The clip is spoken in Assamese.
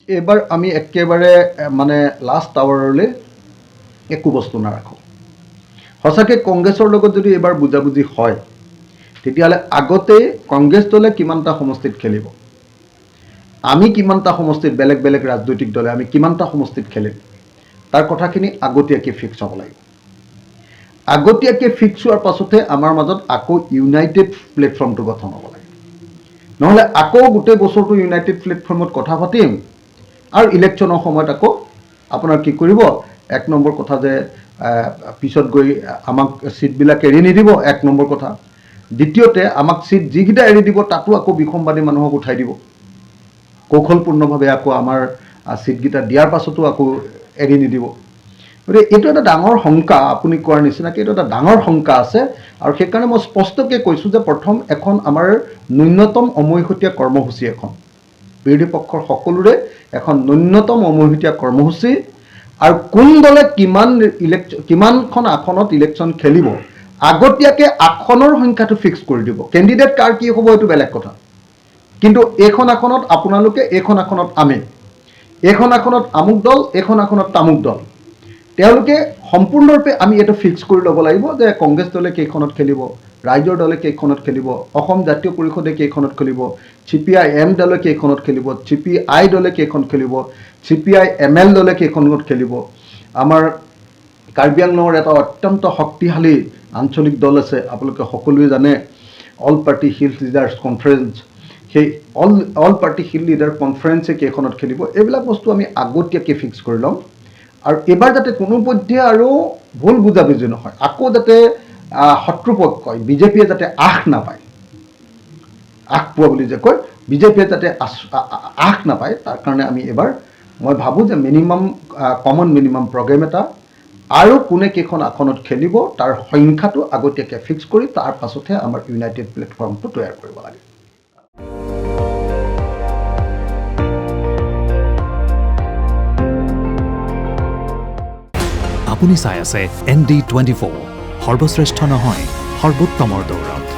এইবাৰ আমি একেবাৰে মানে লাষ্ট আৱাৰলৈ একো বস্তু নাৰাখোঁ। সঁচাকৈ কংগ্ৰেছৰ লগত যদি এইবাৰ বুজাবুজি হয়, তেতিয়াহ'লে আগতেই কংগ্ৰেছ দলে কিমানটা সমষ্টিত খেলিব, আমি কিমানটা সমষ্টিত, বেলেগ বেলেগ ৰাজনৈতিক দলে আমি কিমানটা সমষ্টিত খেলিম, তাৰ কথাখিনি আগতীয়াকৈ ফিক্স হ'ব লাগিব। আগতীয়াকৈ ফিক্স হোৱাৰ পাছতহে আমাৰ মাজত আকৌ ইউনাইটেড প্লেটফৰ্মটো গঠন হ'ব লাগে। নহ'লে আকৌ গোটেই বছৰটো ইউনাইটেড প্লেটফৰ্মত কথা পাতিম আৰু ইলেকশ্যনৰ সময়ত আকৌ আপোনাৰ কি কৰিব, এক নম্বৰ কথা যে পিছত গৈ আমাক ছিটবিলাক এৰি নিদিব, এক নম্বৰ কথা। দ্বিতীয়তে আমাক ছিট যিকেইটা এৰি দিব তাতো আকৌ বিসম্বাদী মানুহক উঠাই দিব, কৌশলপূৰ্ণভাৱে আকৌ আমাৰ ছিটকেইটা দিয়াৰ পাছতো আকৌ এৰি নিদিব। গতিকে এইটো এটা ডাঙৰ শংকা, আপুনি কোৱাৰ নিচিনাকৈ এইটো এটা ডাঙৰ শংকা আছে। আৰু সেইকাৰণে মই স্পষ্টকৈ কৈছোঁ যে প্ৰথম এখন আমাৰ ন্যূনতম অমৈহতীয়া কৰ্মসূচী এখন, বিৰোধী পক্ষৰ সকলোৰে এখন ন্যূনতম অমৈহতীয়া কৰ্মসূচী, আৰু কোন দলে কিমানখন আসনত ইলেকশ্যন খেলিব আগতীয়াকৈ আসনৰ সংখ্যাটো ফিক্স কৰি দিব। কেণ্ডিডেট কাৰ কি হ'ব এইটো বেলেগ কথা, কিন্তু এইখন আসনত আপোনালোকে, এইখন আসনত আমি, এইখন আসনত আমুক দল, এইখন আসনত তামুক দল, তেওঁলোকে সম্পূৰ্ণৰূপে আমি এইটো ফিক্স কৰি ল'ব লাগিব যে কংগ্ৰেছ দলে কেইখনত খেলিব, ৰাইজৰ দলে কেইখনত খেলিব, অসম জাতীয় পৰিষদে কেইখনত খেলিব, CPI-M দলে কেইখনত খেলিব, CPI দলে কেইখন খেলিব, CPI-ML দলে কেইখনত খেলিব। আমাৰ কাৰ্বি আংলঙৰ এটা অত্যন্ত শক্তিশালী আঞ্চলিক দল আছে, আপোনালোকে সকলোৱে জানে, all party hill leaders conference, সেই অল পাৰ্টি হিল লিডাৰ কনফাৰেন্সে কেইখনত খেলিব, এইবিলাক বস্তু আমি আগতীয়াকৈ ফিক্স কৰি ল'ম। আৰু এইবাৰ যাতে কোনোপধ্যে আৰু ভুল বুজাবুজি নহয়, আকৌ যাতে শত্ৰুপক্ষই বিজেপিয়ে যাতে আশ নাপায়, আশ পোৱা বুলি যে কয়, বিজেপিয়ে যাতে আশ নাপায়, তাৰ কাৰণে আমি এইবাৰ মই ভাবোঁ যে কমন মিনিমাম প্ৰগ্ৰেম এটা আৰু কোনে কেইখন আসনত খেলিব তাৰ সংখ্যাটো আগতীয়াকৈ ফিক্স কৰি তাৰ পাছতহে আমাৰ ইউনাইটেড প্লেটফৰ্মটো তৈয়াৰ কৰিব লাগে। আপুনি চাই আছে ND24, সৰ্বশ্ৰেষ্ঠ নহয়, সৰ্বোত্তমৰ দৌৰত।